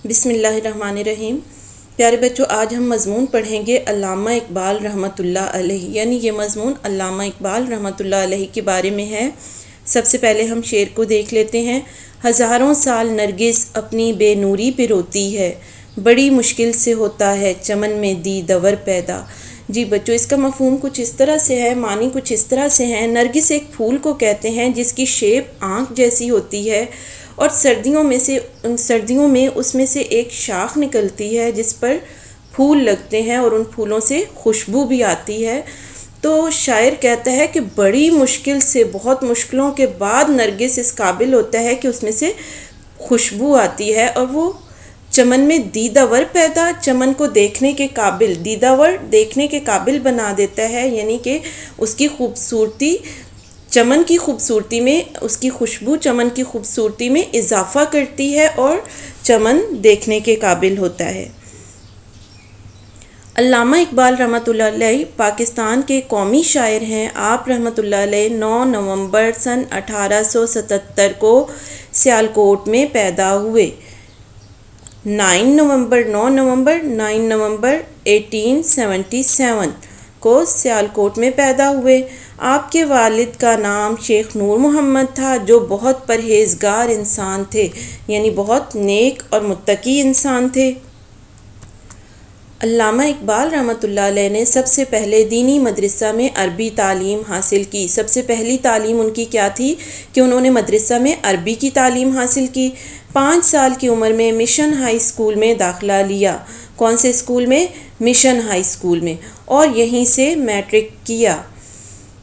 بسم اللہ الرحمن الرحیم۔ پیارے بچوں، آج ہم مضمون پڑھیں گے علامہ اقبال رحمۃ اللہ علیہ، یعنی یہ مضمون علامہ اقبال رحمۃ اللہ علیہ کے بارے میں ہے۔ سب سے پہلے ہم شعر کو دیکھ لیتے ہیں۔ ہزاروں سال نرگس اپنی بے نوری پہ روتی ہے، بڑی مشکل سے ہوتا ہے چمن میں دیدور پیدا۔ جی بچوں، اس کا مفہوم کچھ اس طرح سے ہے، معنی کچھ اس طرح سے ہیں۔ نرگس ایک پھول کو کہتے ہیں جس کی شیپ آنکھ جیسی ہوتی ہے، اور سردیوں میں اس میں سے ایک شاخ نکلتی ہے جس پر پھول لگتے ہیں اور ان پھولوں سے خوشبو بھی آتی ہے۔ تو شاعر کہتا ہے کہ بڑی مشکل سے، بہت مشکلوں کے بعد نرگس اس قابل ہوتا ہے کہ اس میں سے خوشبو آتی ہے، اور وہ چمن میں دیدور پیدا، چمن کو دیکھنے کے قابل، دیدور دیکھنے کے قابل بنا دیتا ہے، یعنی کہ اس کی خوبصورتی چمن کی خوبصورتی میں، اس کی خوشبو چمن کی خوبصورتی میں اضافہ کرتی ہے اور چمن دیکھنے کے قابل ہوتا ہے۔ علامہ اقبال رحمۃ اللہ علیہ پاکستان کے قومی شاعر ہیں۔ آپ رحمۃ اللہ علیہ 9 نومبر سن 1877 کو سیالکوٹ میں پیدا ہوئے۔ 9 نومبر 1877 کو سیالکوٹ میں پیدا ہوئے۔ آپ کے والد کا نام شیخ نور محمد تھا، جو بہت پرہیزگار انسان تھے، یعنی بہت نیک اور متقی انسان تھے۔ علامہ اقبال رحمۃ اللہ علیہ نے سب سے پہلے دینی مدرسہ میں عربی تعلیم حاصل کی۔ سب سے پہلی تعلیم ان کی کیا تھی کہ انہوں نے مدرسہ میں عربی کی تعلیم حاصل کی۔ 5 سال کی عمر میں مشن ہائی اسکول میں داخلہ لیا۔ کون سے اسکول میں؟ مشن ہائی اسکول میں، اور یہیں سے میٹرک کیا۔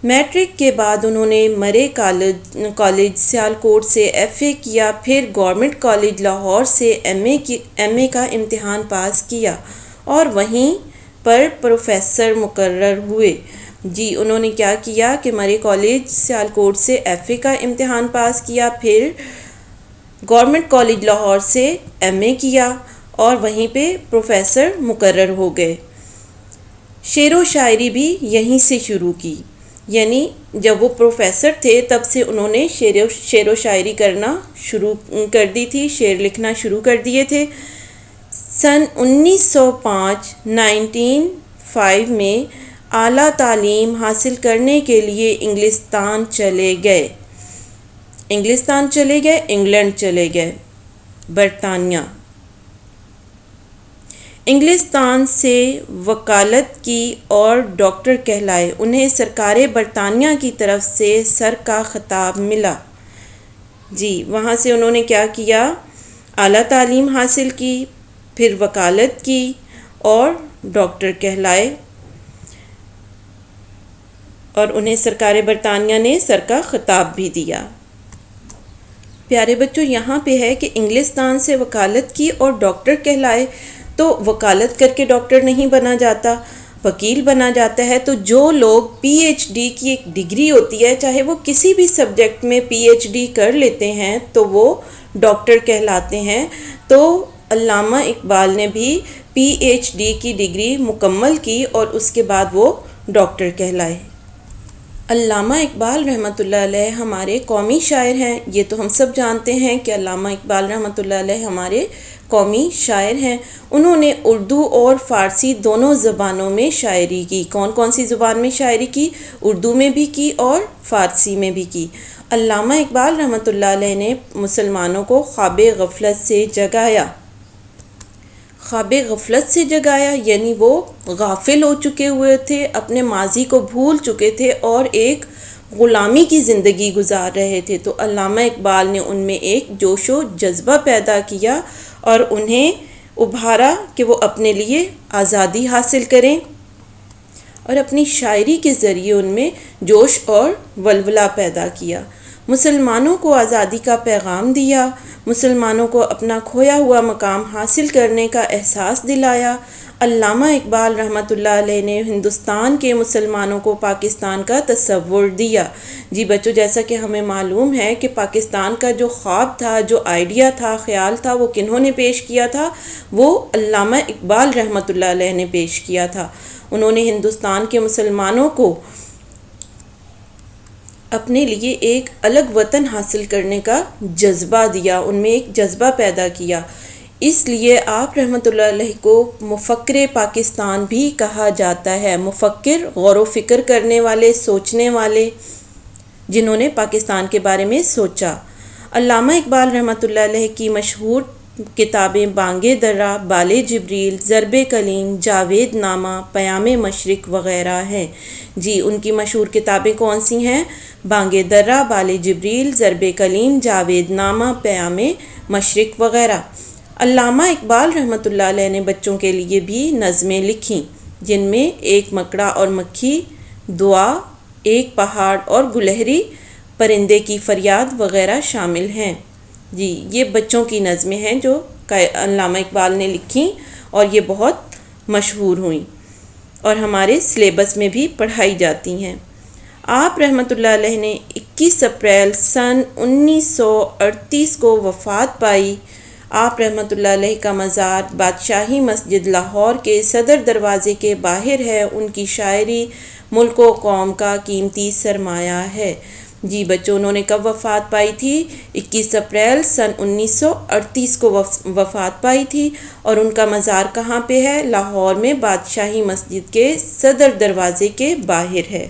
میٹرک کے بعد انہوں نے مرے کالج سیالکوٹ سے FA کیا، پھر گورنمنٹ کالج لاہور سے MA کا امتحان پاس کیا اور وہیں پر پروفیسر مقرر ہوئے۔ جی، انہوں نے کیا کیا کہ مرے کالج سیالکوٹ سے FA کا امتحان پاس کیا، پھر گورنمنٹ کالج لاہور سے MA کیا اور وہیں پہ پروفیسر مقرر ہو گئے۔ شعر و شاعری بھی یہیں سے شروع کی، یعنی جب وہ پروفیسر تھے تب سے انہوں نے شعر و شاعری کرنا شروع کر دی تھی، شعر لکھنا شروع کر دیے تھے۔ سن 1905 میں اعلیٰ تعلیم حاصل کرنے کے لیے انگلستان چلے گئے، انگلینڈ چلے گئے، برطانیہ۔ انگلستان سے وکالت کی اور ڈاکٹر کہلائے۔ انہیں سرکار برطانیہ کی طرف سے سر کا خطاب ملا۔ جی، وہاں سے انہوں نے کیا کیا؟ اعلیٰ تعلیم حاصل کی، پھر وکالت کی اور ڈاکٹر کہلائے، اور انہیں سرکار برطانیہ نے سر کا خطاب بھی دیا۔ پیارے بچوں، یہاں پہ ہے کہ انگلستان سے وکالت کی اور ڈاکٹر کہلائے، تو وکالت کر کے ڈاکٹر نہیں بنا جاتا، وکیل بنا جاتا ہے۔ تو جو لوگ PhD کی ایک ڈگری ہوتی ہے، چاہے وہ کسی بھی سبجیکٹ میں PhD کر لیتے ہیں تو وہ ڈاکٹر کہلاتے ہیں۔ تو علامہ اقبال نے بھی PhD کی ڈگری مکمل کی اور اس کے بعد وہ ڈاکٹر کہلائے۔ علامہ اقبال رحمۃ اللہ علیہ ہمارے قومی شاعر ہیں۔ یہ تو ہم سب جانتے ہیں کہ علامہ اقبال رحمۃ اللہ علیہ ہمارے قومی شاعر ہیں۔ انہوں نے اردو اور فارسی دونوں زبانوں میں شاعری کی۔ کون کون سی زبان میں شاعری کی؟ اردو میں بھی کی اور فارسی میں بھی کی۔ علامہ اقبال رحمۃ اللہ علیہ نے مسلمانوں کو خواب غفلت سے جگایا۔ یعنی وہ غافل ہو چکے ہوئے تھے، اپنے ماضی کو بھول چکے تھے اور ایک غلامی کی زندگی گزار رہے تھے۔ تو علامہ اقبال نے ان میں ایک جوش و جذبہ پیدا کیا اور انہیں ابھارا کہ وہ اپنے لیے آزادی حاصل کریں، اور اپنی شاعری کے ذریعے ان میں جوش اور ولولہ پیدا کیا۔ مسلمانوں کو آزادی کا پیغام دیا، مسلمانوں کو اپنا کھویا ہوا مقام حاصل کرنے کا احساس دلایا۔ علامہ اقبال رحمۃ اللہ علیہ نے ہندوستان کے مسلمانوں کو پاکستان کا تصور دیا۔ جی بچوں، جیسا کہ ہمیں معلوم ہے کہ پاکستان کا جو خواب تھا، جو آئیڈیا تھا، خیال تھا، وہ کنہوں نے پیش کیا تھا؟ وہ علامہ اقبال رحمۃ اللہ علیہ نے پیش کیا تھا۔ انہوں نے ہندوستان کے مسلمانوں کو اپنے لیے ایک الگ وطن حاصل کرنے کا جذبہ دیا، ان میں ایک جذبہ پیدا کیا۔ اس لیے آپ رحمۃ اللہ علیہ کو مفکر پاکستان بھی کہا جاتا ہے۔ مفکر، غور و فکر کرنے والے، سوچنے والے، جنہوں نے پاکستان کے بارے میں سوچا۔ علامہ اقبال رحمۃ اللہ علیہ کی مشہور کتابیں بانگ درہ، بال جبریل، ضرب کلیم، جاوید نامہ، پیام مشرق وغیرہ ہیں۔ جی، ان کی مشہور کتابیں کون سی ہیں؟ بانگ درہ، بال جبریل، ضرب کلیم، جاوید نامہ، پیام مشرق وغیرہ۔ علامہ اقبال رحمۃ اللہ علیہ نے بچوں کے لیے بھی نظمیں لکھیں، جن میں ایک مکڑا اور مکھی، دعا، ایک پہاڑ اور گلہری پرندے کی فریاد وغیرہ شامل ہیں۔ جی، یہ بچوں کی نظمیں ہیں جو علامہ اقبال نے لکھیں اور یہ بہت مشہور ہوئیں اور ہمارے سلیبس میں بھی پڑھائی جاتی ہیں۔ آپ رحمۃ اللہ علیہ نے 21 اپریل سن 1938 کو وفات پائی۔ آپ رحمۃ اللہ علیہ کا مزار بادشاہی مسجد لاہور کے صدر دروازے کے باہر ہے۔ ان کی شاعری ملک و قوم کا قیمتی سرمایہ ہے۔ جی بچوں، انہوں نے کب وفات پائی تھی؟ 21 اپریل سن 1938 کو وفات پائی تھی، اور ان کا مزار کہاں پہ ہے؟ لاہور میں بادشاہی مسجد کے صدر دروازے کے باہر ہے۔